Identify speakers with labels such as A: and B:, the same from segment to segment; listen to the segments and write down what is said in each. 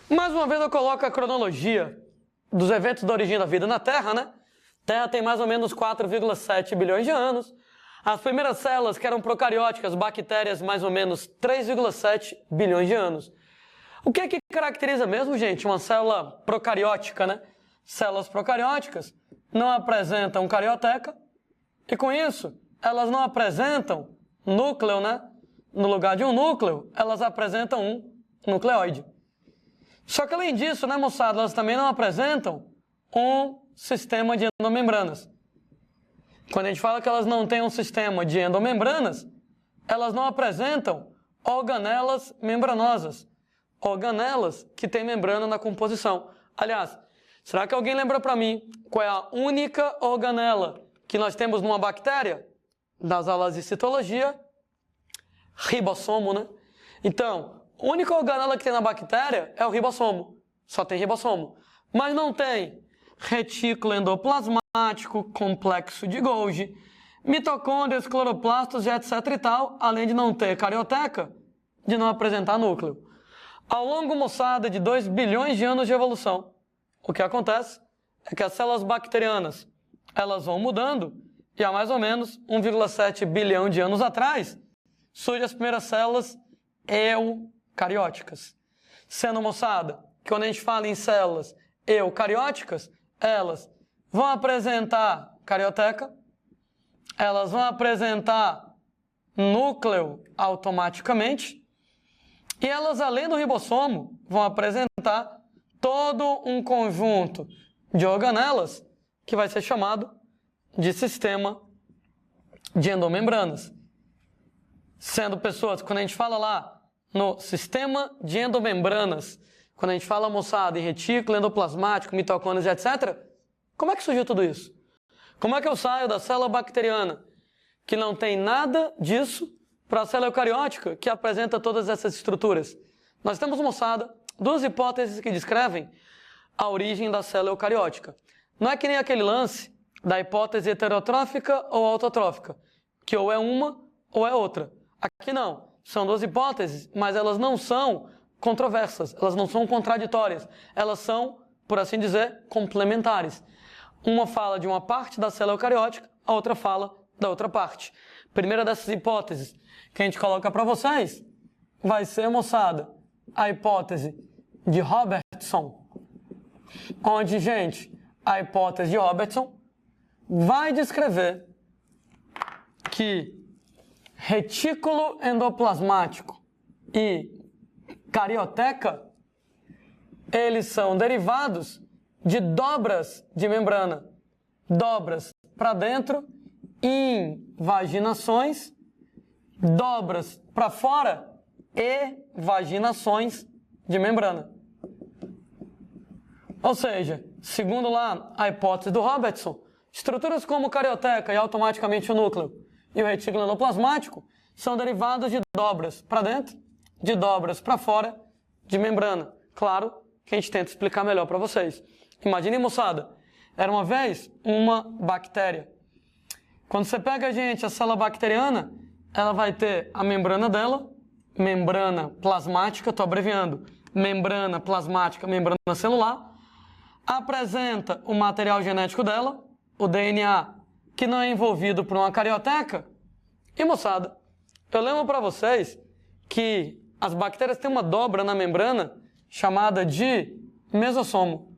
A: Mais uma vez eu coloco a cronologia dos eventos da origem da vida na Terra, né? Terra tem mais ou menos 4,7 bilhões de anos. As primeiras células, que eram procarióticas, bactérias, mais ou menos 3,7 bilhões de anos. O que é que caracteriza mesmo, gente, uma célula procariótica, né? Células procarióticas não apresentam carioteca e, com isso, elas não apresentam núcleo, né? No lugar de um núcleo, elas apresentam um nucleóide. Só que, além disso, né, moçada, elas também não apresentam um sistema de endomembranas. Quando a gente fala que elas não têm um sistema de endomembranas, elas não apresentam organelas membranosas. Organelas que têm membrana na composição. Aliás, será que alguém lembra para mim qual é a única organela que nós temos numa bactéria? Das aulas de citologia, ribossomo, né? Então, a única organela que tem na bactéria é o ribossomo. Só tem ribossomo. Mas não tem retículo endoplasmático, complexo de Golgi, mitocôndrias, cloroplastos e etc e tal, além de não ter carioteca, de não apresentar núcleo. Ao longo, moçada, de 2 bilhões de anos de evolução, o que acontece é que as células bacterianas, elas vão mudando, e há mais ou menos 1,7 bilhão de anos atrás, surgem as primeiras células eucarióticas. Sendo, moçada, que quando a gente fala em células eucarióticas, elas vão apresentar carioteca, elas vão apresentar núcleo automaticamente, e elas, além do ribossomo, vão apresentar todo um conjunto de organelas que vai ser chamado de sistema de endomembranas. Sendo pessoas, quando a gente fala lá no sistema de endomembranas, quando a gente fala, moçada, em retículo endoplasmático, mitocôndrias, etc., como é que surgiu tudo isso? Como é que eu saio da célula bacteriana, que não tem nada disso, para a célula eucariótica, que apresenta todas essas estruturas? Nós temos, moçada, duas hipóteses que descrevem a origem da célula eucariótica. Não é que nem aquele lance da hipótese heterotrófica ou autotrófica, que ou é uma ou é outra. Aqui não. São duas hipóteses, mas elas não são controversas, elas não são contraditórias. Elas são, por assim dizer, complementares. Uma fala de uma parte da célula eucariótica, a outra fala da outra parte. A primeira dessas hipóteses que a gente coloca para vocês vai ser, moçada, a hipótese de Robertson, onde, gente, a hipótese de Robertson vai descrever que retículo endoplasmático e carioteca, eles são derivados de dobras de membrana, dobras para dentro, invaginações, dobras para fora e vaginações de membrana. Ou seja, segundo lá a hipótese do Robertson, estruturas como carioteca e automaticamente o núcleo e o retículo endoplasmático são derivados de dobras para dentro, de dobras para fora de membrana. Claro que a gente tenta explicar melhor para vocês. Imaginem, moçada, era uma vez uma bactéria. Quando você pega, gente, a célula bacteriana, ela vai ter a membrana dela, membrana plasmática, estou abreviando, membrana plasmática, membrana celular, apresenta o material genético dela, o DNA, que não é envolvido por uma carioteca. E, moçada, eu lembro para vocês que as bactérias têm uma dobra na membrana chamada de mesossomo,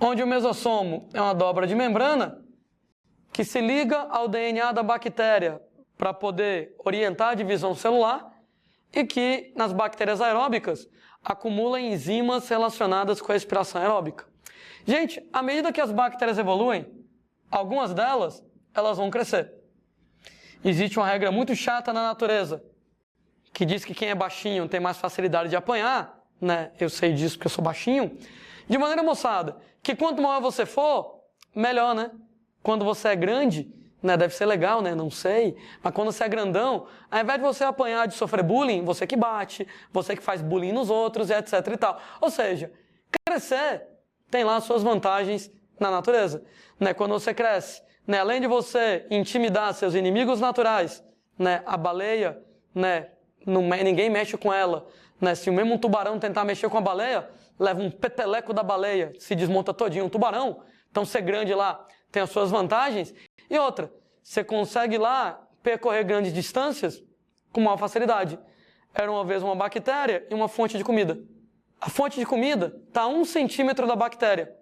A: onde o mesossomo é uma dobra de membrana que se liga ao DNA da bactéria para poder orientar a divisão celular e que, nas bactérias aeróbicas, acumula enzimas relacionadas com a respiração aeróbica. Gente, à medida que as bactérias evoluem, algumas delas, elas vão crescer. Existe uma regra muito chata na natureza, que diz que quem é baixinho tem mais facilidade de apanhar, né? Eu sei disso porque eu sou baixinho. De maneira, moçada, que quanto maior você for, melhor, né? Quando você é grande, né? Deve ser legal, né? Não sei. Mas quando você é grandão, ao invés de você apanhar, de sofrer bullying, você que bate, você que faz bullying nos outros, etc e tal. Ou seja, crescer tem lá suas vantagens na natureza, né? Quando você cresce, né? Além de você intimidar seus inimigos naturais, né? A baleia, né? ninguém mexe com ela. Né? Se o mesmo tubarão tentar mexer com a baleia, leva um peteleco da baleia, se desmonta todinho. Um tubarão, então ser grande lá, tem as suas vantagens. E outra, você consegue lá percorrer grandes distâncias com maior facilidade. Era uma vez uma bactéria e uma fonte de comida. A fonte de comida está a 1 centímetro da bactéria.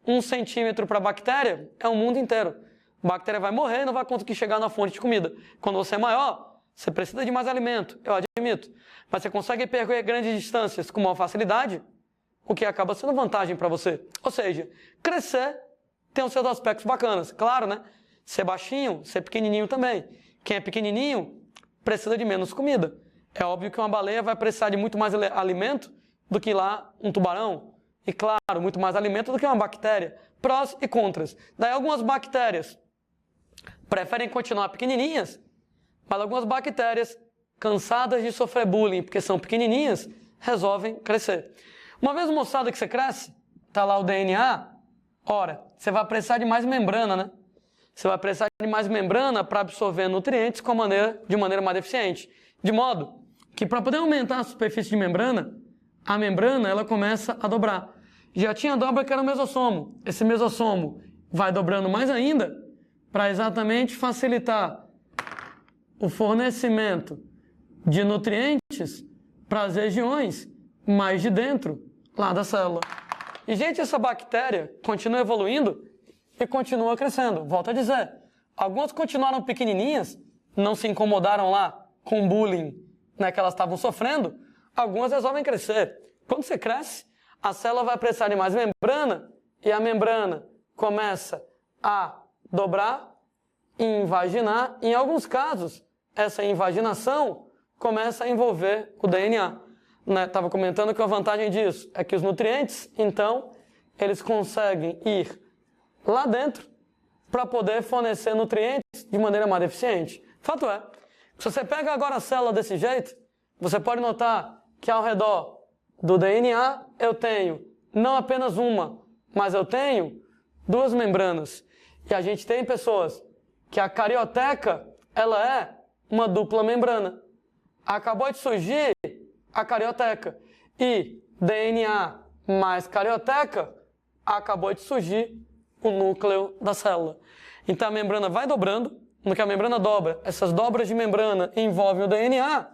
A: 1 centímetro para a bactéria é o mundo inteiro. A bactéria vai morrer e não vai conseguir chegar na fonte de comida. Quando você é maior, você precisa de mais alimento, eu admito. Mas você consegue percorrer grandes distâncias com maior facilidade, o que acaba sendo vantagem para você. Ou seja, crescer tem os seus aspectos bacanas. Claro, né? Ser baixinho, ser pequenininho também. Quem é pequenininho precisa de menos comida. É óbvio que uma baleia vai precisar de muito mais alimento do que lá um tubarão. E claro, muito mais alimento do que uma bactéria. Prós e contras. Daí algumas bactérias preferem continuar pequenininhas, mas algumas bactérias, cansadas de sofrer bullying porque são pequenininhas, resolvem crescer. Uma vez, moçada, que você cresce, tá lá o DNA, ora, você vai precisar de mais membrana, né? Você vai precisar de mais membrana para absorver nutrientes de maneira mais eficiente. De modo que para poder aumentar a superfície de membrana, a membrana ela começa a dobrar. Já tinha dobra que era o mesossomo. Esse mesossomo vai dobrando mais ainda para exatamente facilitar o fornecimento de nutrientes para as regiões mais de dentro lá da célula. E, gente, essa bactéria continua evoluindo e continua crescendo. Volto a dizer, algumas continuaram pequenininhas, não se incomodaram lá com o bullying, né, que elas estavam sofrendo, algumas resolvem crescer. Quando você cresce, a célula vai precisar de mais membrana e a membrana começa a dobrar e invaginar. Em alguns casos, essa invaginação começa a envolver o DNA. Estava comentando que a vantagem disso é que os nutrientes, então, eles conseguem ir lá dentro para poder fornecer nutrientes de maneira mais eficiente. Fato é, se você pega agora a célula desse jeito, você pode notar que ao redor do DNA eu tenho não apenas uma, mas eu tenho 2 membranas. E a gente tem pessoas que a carioteca, ela é uma dupla membrana. Acabou de surgir a carioteca. E DNA mais carioteca, acabou de surgir o núcleo da célula. Então a membrana vai dobrando, no que a membrana dobra, essas dobras de membrana envolvem o DNA,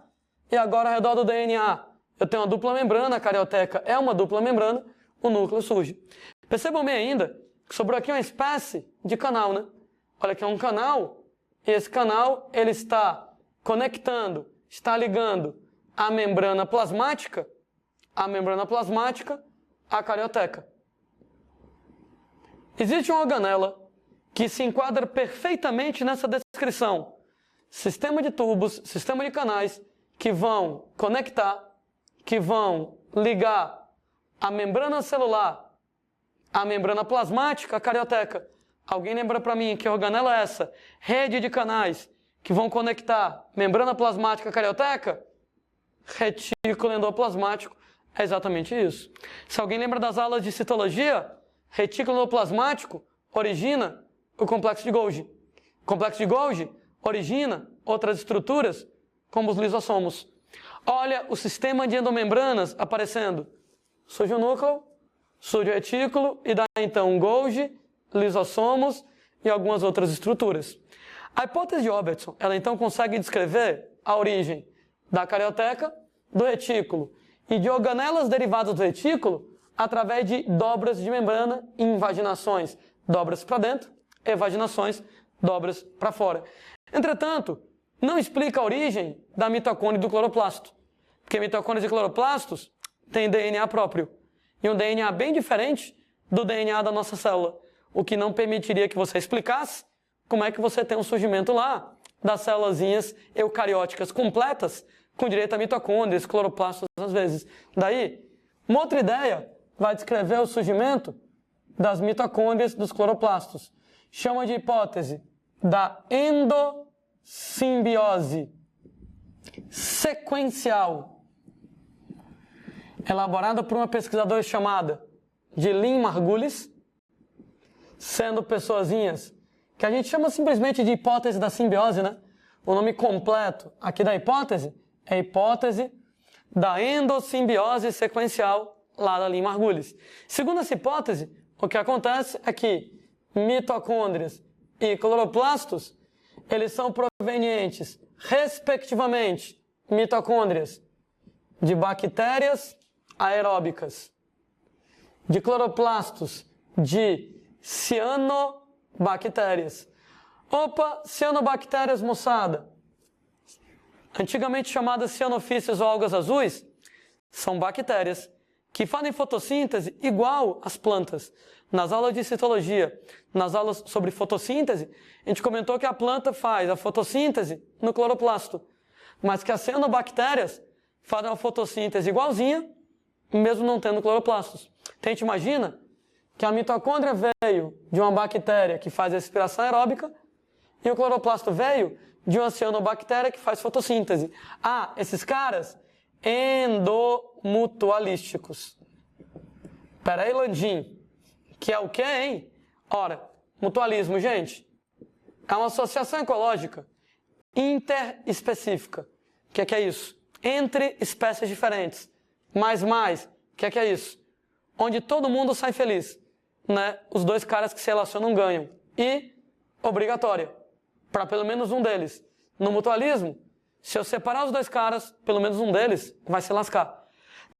A: e agora ao redor do DNA eu tenho uma dupla membrana, a carioteca é uma dupla membrana, o núcleo surge. Percebam bem ainda que sobrou aqui uma espécie de canal, né? Olha aqui é um canal, e esse canal ele está conectando, está ligando a membrana plasmática à carioteca. Existe uma organela que se enquadra perfeitamente nessa descrição. Sistema de tubos, sistema de canais que vão conectar, que vão ligar a membrana celular à membrana plasmática, à carioteca. Alguém lembra para mim que organela é essa? Rede de canais que vão conectar membrana plasmática à carioteca? Retículo endoplasmático. É exatamente isso. Se alguém lembra das aulas de citologia, retículo endoplasmático origina o complexo de Golgi. O complexo de Golgi origina outras estruturas, como os lisossomos. Olha o sistema de endomembranas aparecendo. Surge o núcleo, surge o retículo e dá então Golgi, lisossomos e algumas outras estruturas. A hipótese de Robertson, ela então consegue descrever a origem da carioteca, do retículo e de organelas derivadas do retículo através de dobras de membrana e invaginações, dobras para dentro, evaginações, dobras para fora. Entretanto, não explica a origem da mitocôndria e do cloroplasto, porque mitocôndrias e cloroplastos têm DNA próprio, e um DNA bem diferente do DNA da nossa célula, o que não permitiria que você explicasse como é que você tem um surgimento lá das célulazinhas eucarióticas completas, com direito a mitocôndrias, cloroplastos às vezes. Daí, uma outra ideia vai descrever o surgimento das mitocôndrias dos cloroplastos. Chama de hipótese da endossimbiose sequencial, elaborada por uma pesquisadora chamada de Lynn Margulis, sendo pessoazinhas que a gente chama simplesmente de hipótese da simbiose, né? O nome completo aqui da hipótese É a hipótese da endossimbiose sequencial lá da Lynn Margulis. Segundo essa hipótese, o que acontece é que mitocôndrias e cloroplastos, eles são provenientes, respectivamente, mitocôndrias de bactérias aeróbicas, de cloroplastos de cianobactérias. Opa, cianobactérias, moçada, antigamente chamadas cianofícios ou algas azuis, são bactérias que fazem fotossíntese igual às plantas. Nas aulas de citologia, nas aulas sobre fotossíntese, a gente comentou que a planta faz a fotossíntese no cloroplasto, mas que as cianobactérias fazem a fotossíntese igualzinha, mesmo não tendo cloroplastos. Então a gente imagina que a mitocôndria veio de uma bactéria que faz a respiração aeróbica e o cloroplasto veio de uma cianobactéria que faz fotossíntese. Ah, esses caras endomutualísticos. Peraí, Landim, que é o quê, hein? Ora, mutualismo, gente, é uma associação ecológica interespecífica. O que é isso? Entre espécies diferentes. Mais, o que é isso? Onde todo mundo sai feliz, né? Os dois caras que se relacionam ganham. E obrigatória, para pelo menos um deles. No mutualismo, se eu separar os dois caras, pelo menos um deles vai se lascar.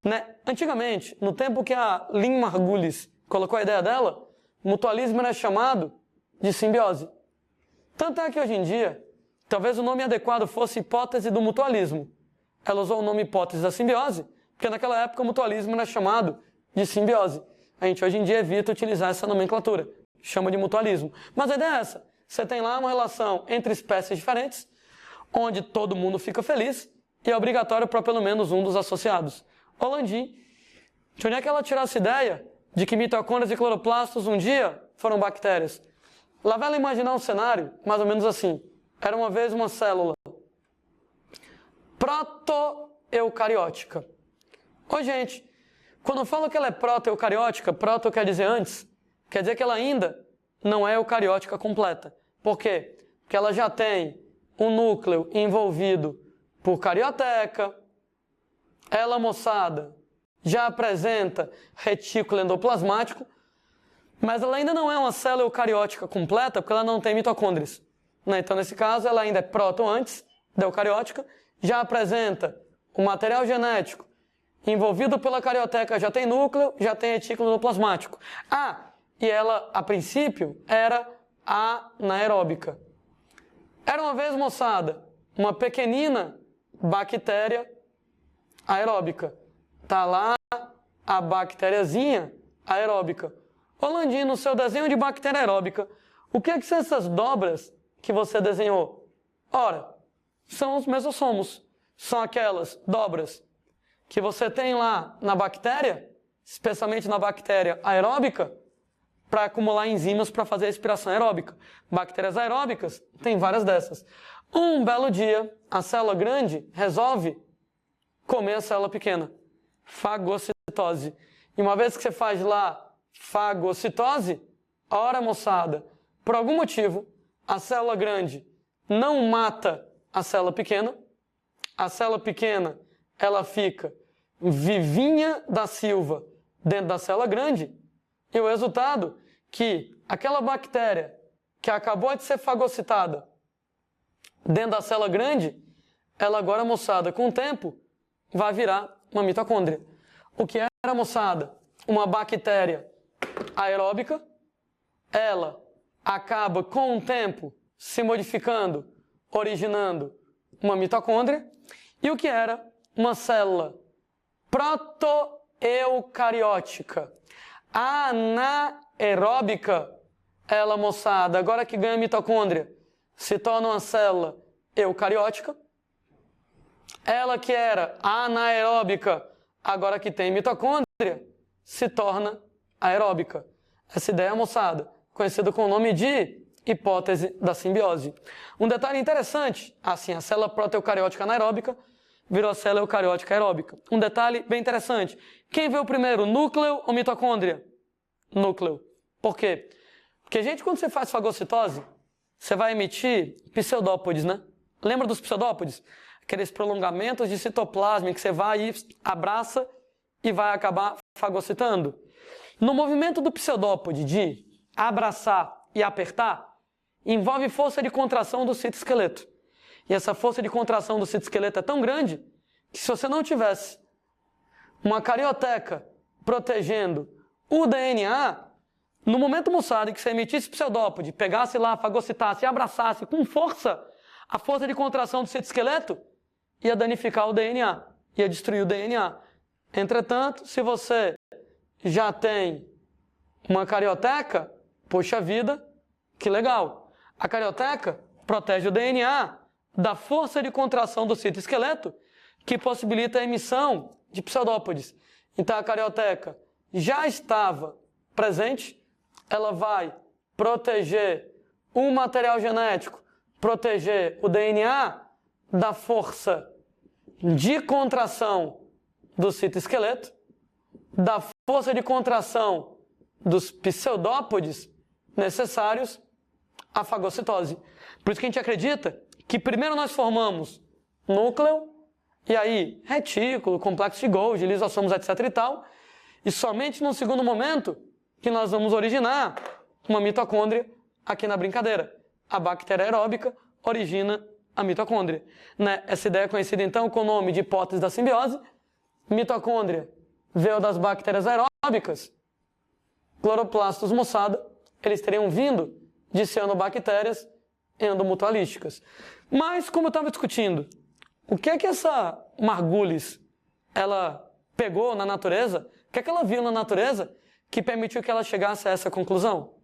A: Né? Antigamente, no tempo que a Lynn Margulis colocou a ideia dela, mutualismo era chamado de simbiose. Tanto é que hoje em dia, talvez o nome adequado fosse hipótese do mutualismo. Ela usou o nome hipótese da simbiose, porque naquela época o mutualismo era chamado de simbiose. A gente hoje em dia evita utilizar essa nomenclatura, chama de mutualismo. Mas a ideia é essa, você tem lá uma relação entre espécies diferentes, onde todo mundo fica feliz e é obrigatório para pelo menos um dos associados. Landim, de onde é que ela tirou essa ideia de que mitocôndrias e cloroplastos um dia foram bactérias? Lá vai ela imaginar um cenário mais ou menos assim. Era uma vez uma célula proto-eucariótica. Ô, gente, quando eu falo que ela é proto-eucariótica, proto quer dizer antes, quer dizer que ela ainda não é eucariótica completa. Por quê? Porque ela já tem um núcleo envolvido por carioteca, ela, moçada, já apresenta retículo endoplasmático, mas ela ainda não é uma célula eucariótica completa, porque ela não tem mitocôndrias. Né? Então, nesse caso, ela ainda é proto antes da eucariótica, já apresenta o material genético envolvido pela carioteca, já tem núcleo, já tem retículo endoplasmático. Ah, e ela, a princípio, era anaeróbica. Era uma vez, moçada, uma pequenina bactéria aeróbica. Tá lá a bactériazinha aeróbica. Landim, no seu desenho de bactéria aeróbica, o que são essas dobras que você desenhou? Ora, são os mesossomos. São aquelas dobras que você tem lá na bactéria, especialmente na bactéria aeróbica, para acumular enzimas para fazer a respiração aeróbica. Bactérias aeróbicas, tem várias dessas. Um belo dia, a célula grande resolve comer a célula pequena. Fagocitose. E uma vez que você faz lá fagocitose, ora, moçada, por algum motivo, a célula grande não mata a célula pequena ela fica vivinha da Silva dentro da célula grande, e o resultado que aquela bactéria que acabou de ser fagocitada dentro da célula grande, ela agora, moçada, com o tempo, vai virar uma mitocôndria. O que era, moçada? Uma bactéria aeróbica, ela acaba com o tempo se modificando, originando uma mitocôndria, e o que era uma célula protoeucariótica, anaeróbica, ela, moçada, agora que ganha mitocôndria, se torna uma célula eucariótica. Ela que era anaeróbica, agora que tem mitocôndria, se torna aeróbica. Essa ideia, moçada, conhecida com o nome de hipótese da simbiose. Um detalhe interessante, assim, a célula protoeucariótica anaeróbica virou a célula eucariótica aeróbica. Um detalhe bem interessante. Quem veio primeiro, núcleo ou mitocôndria? Núcleo. Por quê? Porque, gente, quando você faz fagocitose, você vai emitir pseudópodes, né? Lembra dos pseudópodes? aqueles prolongamentos de citoplasma em que você vai e abraça e vai acabar fagocitando. No movimento do pseudópode de abraçar e apertar, envolve força de contração do citoesqueleto. E essa força de contração do citoesqueleto é tão grande que se você não tivesse uma carioteca protegendo o DNA, no momento Mussada em que você emitisse pseudópode, pegasse lá, fagocitasse e abraçasse com força, a força de contração do citoesqueleto ia danificar o DNA, ia destruir o DNA. Entretanto, se você já tem uma carioteca, poxa vida, que legal. A carioteca protege o DNA da força de contração do citoesqueleto, que possibilita a emissão de pseudópodes. Então a carioteca já estava presente, ela vai proteger o material genético, proteger o DNA da força de contração do citoesqueleto, da força de contração dos pseudópodes necessários à fagocitose. Por isso que a gente acredita que primeiro nós formamos núcleo, e aí retículo, complexo de Golgi, lisossomos, etc e tal, e somente no segundo momento que nós vamos originar uma mitocôndria aqui na brincadeira. A bactéria aeróbica origina a mitocôndria. Né? Essa ideia é conhecida então com o nome de hipótese da simbiose. Mitocôndria veio das bactérias aeróbicas. Cloroplastos Mussada, eles teriam vindo de cianobactérias endomutualísticas. Mas, como eu estava discutindo, o que é que essa Margulis ela pegou na natureza? O que é que ela viu na natureza que permitiu que ela chegasse a essa conclusão?